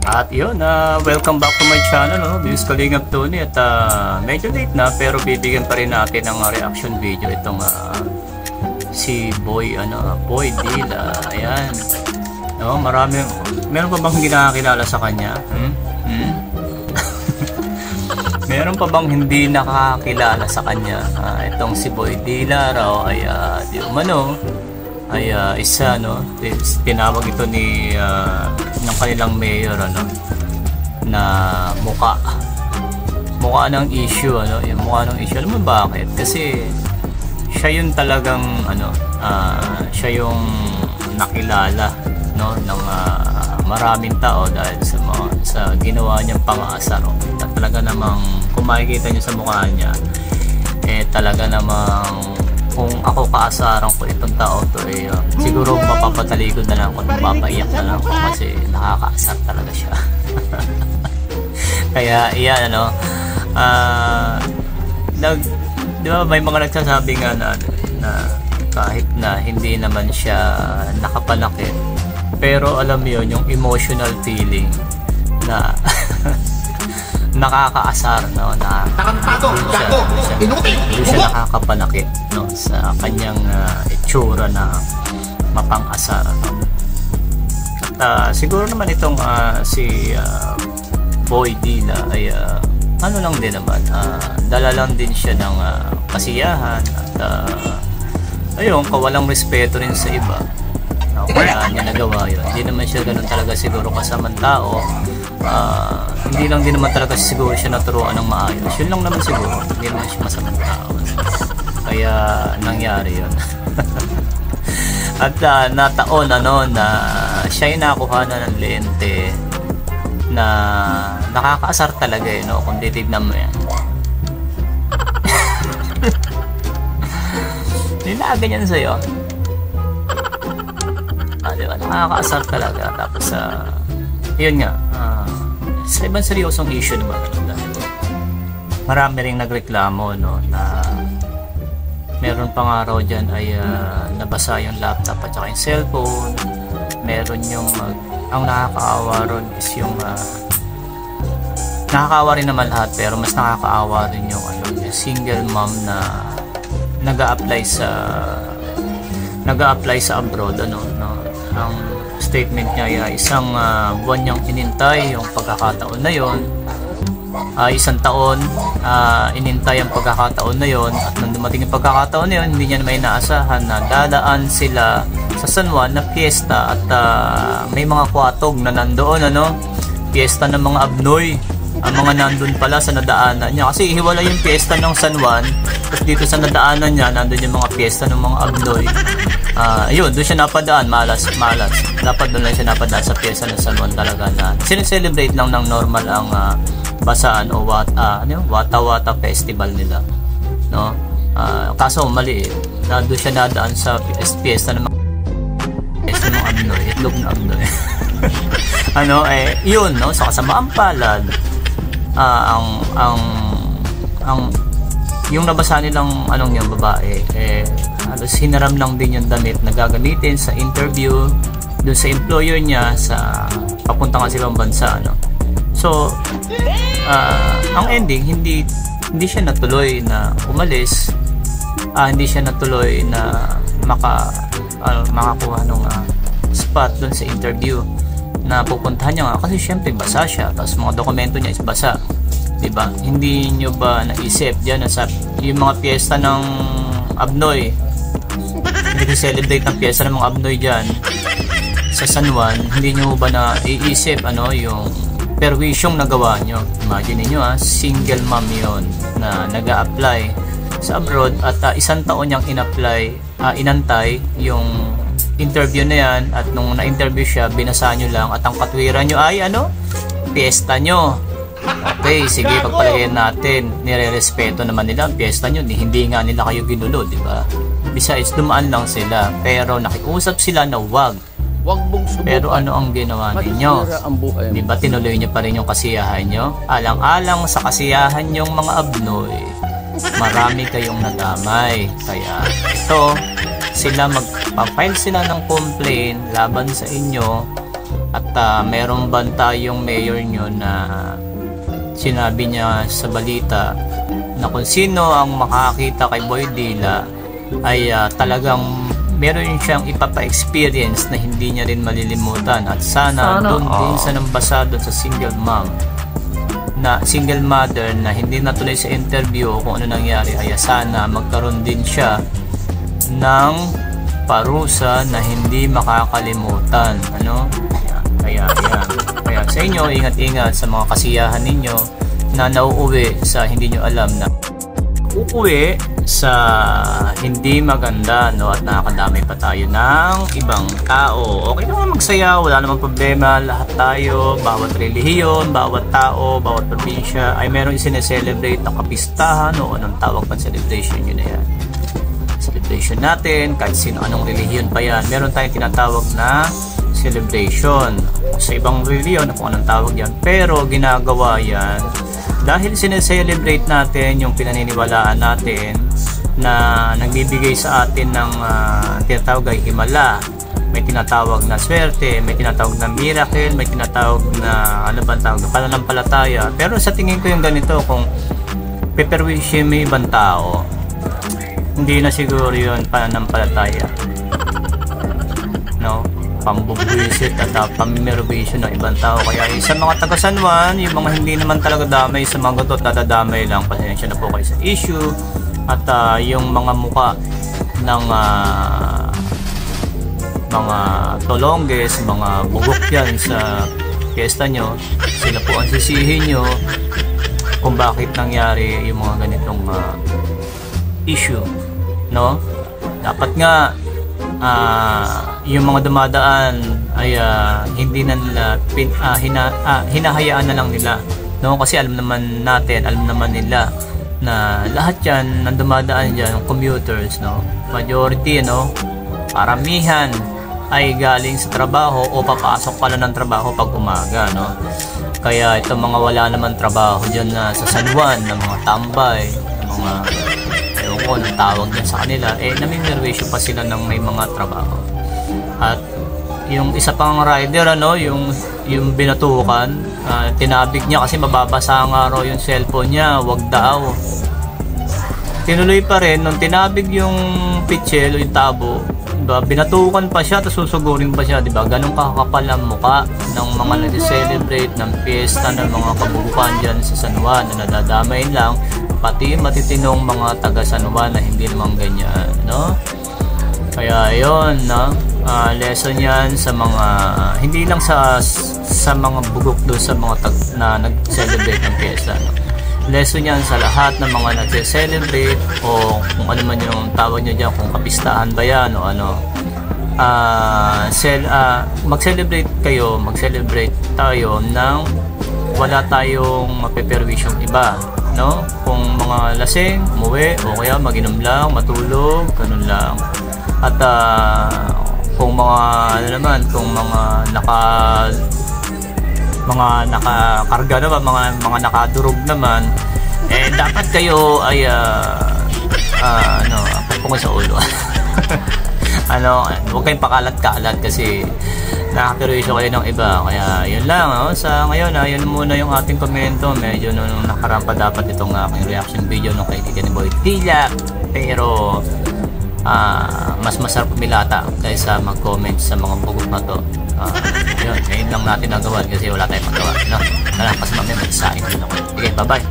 At yun, welcome back to my channel, no? This is Kalingap Tony at medyo late na pero bibigyan pa rin natin ng reaction video itong si Boy Dila. Ayan. No, meron pa bang hindi nakakilala sa kanya? Meron pa bang hindi nakakilala sa kanya? Itong si Boy Dila raw ay di umano ay isa, no, tinawag ito ni ng kanilang mayor, ano, na mukha ng issue, ano, yung mukha ng issue. Alam mo bakit? Kasi siya yung talagang siya yung nakilala, no, ng maraming tao dahil sa ginawa niyang pang-aasar. At talaga namang kung makikita niyo sa mukha niya, talaga namang kung ako kaasaran ko itong tao to, siguro mapapatalikod na lang ako, mapapaiyak na lang ako kasi nakakaasar talaga siya. Kaya iyan, ano, di ba may mga nagsasabi nga na kahit na hindi naman siya nakapanakit, pero alam mo yun, yung emotional feeling na nakakaasar, no, na hindi siya nakakapanakit, no, sa kanyang itsura na mapang-asar, no? At siguro naman itong si Boy Dila ay ano lang din naman, dala lang din siya ng kasiyahan at ayun, kawalang respeto rin sa iba, no? Kaya niya nagawa yun. Hindi naman siya ganun talaga siguro kasamang tao. Hindi lang din naman talaga siguro siya naturuan ng maayos. Yun lang naman siguro, hindi naman siya masamang tao, kaya nangyari yun. At nataon, ano, na siya yung nakuha na ng lente na nakakaasar talaga, no, kung titignan mo yan. Nilaganyan sa'yo, diba? Nakakaasar talaga. Tapos yun nga, sa ibang seryosong issue naman, marami ring nagreklamo, no, na meron pa nga raw dyan ay nabasa yung laptop at saka yung cellphone. Meron yung ang nakakaawa ron is yung nakakaawa rin naman lahat, pero mas nakakaawa rin yung yung single mom na nag-a-apply sa abroad, ano, no. Ang statement niya ay isang buwan niyang inintay yung pagkakataon na yon, isang taon inintay ang pagkakataon na yon, at nung dumating yung pagkakataon na yon, hindi niya na may naasahan na dadaan sila sa San Juan na piyesta at may mga kwatog na nandoon, ano, piyesta ng mga abnoy. Ang mga nandun pala sa nadaanan niya, kasi hiwala yung piyesta ng San Juan, tapos dito sa nadaanan niya nandun yung mga piyesta ng mga abnoy. Ayun, doon siya napadaan, malas. Dapat doon lang siya napadaan sa piyesta ng San Juan talaga, na sineselebrate lang ng normal ang basaan o Wata-Wata festival nila, no. Kaso mali, na doon siya nadaan sa piyesta ng mga abnoy, itlog na abnoy. Ano, yun, no, sa kasamaang palad, yung nabasa nilang anong yung babae, halos hinaram lang din yung damit na gagamitin sa interview dun sa employer niya sa papunta nga silang bansa, no. So ang ending, hindi siya natuloy na umalis, hindi siya natuloy na makakuha ng spot dun sa interview na pupuntahan niya nga, kasi syempre basa siya, tapos mga dokumento niya is basa, diba? Hindi nyo ba naisip dyan na sa yung mga piyesta ng abnoy, nag-celebrate ng piyesta ng mga abnoy dyan sa San Juan, hindi nyo ba naiisip, ano, yung perwisyong nagawa nyo? Imagine niyo, single mom yon na nag-a-apply sa abroad at isang taon niyang inantay yung interview na yan, at nung na-interview siya, binasa nyo lang at ang katwiran nyo ay ano? Piyesta nyo. Okay, sige, pagpalagayin natin, nire-respeto naman nila ang piyesta nyo, hindi nga nila kayo ginulo, di ba? Besides, dumaan lang sila, pero nakiusap sila na wag. Pero ano ang ginawa ninyo? Di ba tinuloy nyo pa rin yung kasiyahan nyo? Alang-alang sa kasiyahan nyong mga abnoy, marami kayong nadamay. Kaya ito, sila magpa-file sila ng complaint laban sa inyo At meron ba tayong mayor nyo na sinabi niya sa balita na kung sino ang makakita kay Boy Dila ay talagang meron siyang ipapa-experience na hindi niya rin malilimutan. At sana doon din sa nambasa doon sa single mother na hindi natuloy sa interview kung ano nangyari, ay sana magkaroon din siya ng parusa na hindi makakalimutan. Kaya sa inyo, ingat-ingat sa mga kasiyahan ninyo na nauuwi sa hindi nyo alam na uuwi sa hindi maganda, at nakakadamay pa tayo ng ibang tao. Okay naman magsaya, wala namang problema. Lahat tayo, bawat relihiyon, bawat tao, bawat probinsya ay meron sineselebrate na kapistahan o anong tawag pa celebration, yun na yan. Celebration natin, kahit sino anong relihiyon pa yan, meron tayong tinatawag na celebration. Sa ibang relihiyon, kung anong tawag yan, pero ginagawa yan dahil sineselebrate natin yung pinaniniwalaan natin na nagbibigay sa atin ng tinatawag ay himala, may tinatawag na swerte, may tinatawag na miracle, may tinatawag na pananampalataya. Pero sa tingin ko yung ganito, kung peperwishin may ibang tao, hindi na siguro yun pananampalataya, pambubuisit at pamimerwisyon ng ibang tao. Kaya sa mga taga San Juan, yung mga hindi naman talaga damay sa mga gatot, dadamay lang, pasensya na po kayo sa issue. At yung mga muka ng mga tolongges, mga bugok yan sa piyesta nyo, sila po ang sisihin nyo kung bakit nangyari yung mga ganitong issue, dapat nga yung mga dumadaan ay hindi na nila hinahayaan na lang nila, kasi alam naman nila na lahat yan ng dumadaan dyan, yung commuters, majority, paramihan ay galing sa trabaho o papasok pala ng trabaho pag umaga, kaya itong mga wala naman trabaho dyan na sa San Juan, ng mga tambay, mga anong tawag dyan sa kanila, namimirwisyo pa sila ng may mga trabaho. At yung isa pang rider, yung binatukan, tinabig niya kasi mababasa nga raw yung cellphone niya, wag daw. Tinuloy pa rin, nung tinabig yung pitchel o yung tabo, binatukan pa siya, tapos susugurin pa siya, ganun kakapal ang muka ng mga nag-celebrate ng fiesta ng mga kabubukan dyan sa San Juan na nadadamay lang, pati matitinong mga taga San Juan na hindi naman ganyan, Kaya yun, lesson yan sa mga, hindi lang sa mga bugok doon sa mga na nag-celebrate ng fiesta, lesson yan sa lahat ng mga nag-celebrate o kung ano man yung tawag nyo dyan, kung kapistahan ba yan o mag-celebrate tayo ng wala tayong mapeperwisyong iba, kung mga lasing, umuwi o kaya mag-inom lang, matulog, ganun lang. At kung mga kung mga nakakarga naman, mga nakadurog naman, dapat kayo ay pagpungo sa ulo. Huwag kayong pakalat-kalat kasi nakakirwisyo kayo ng iba. Kaya yun lang, sa ngayon, yun muna yung ating komento. Medyo nung nakaraan pa dapat itong aking reaction video nung kaibigan ni Boy Dila, pero mas masarap pumilata kaysa mag-comment sa mga bugok na to. Yun lang natin nagawa kasi wala tayong magawa, Kasi mamaya magsain din ako. Okay, bye-bye.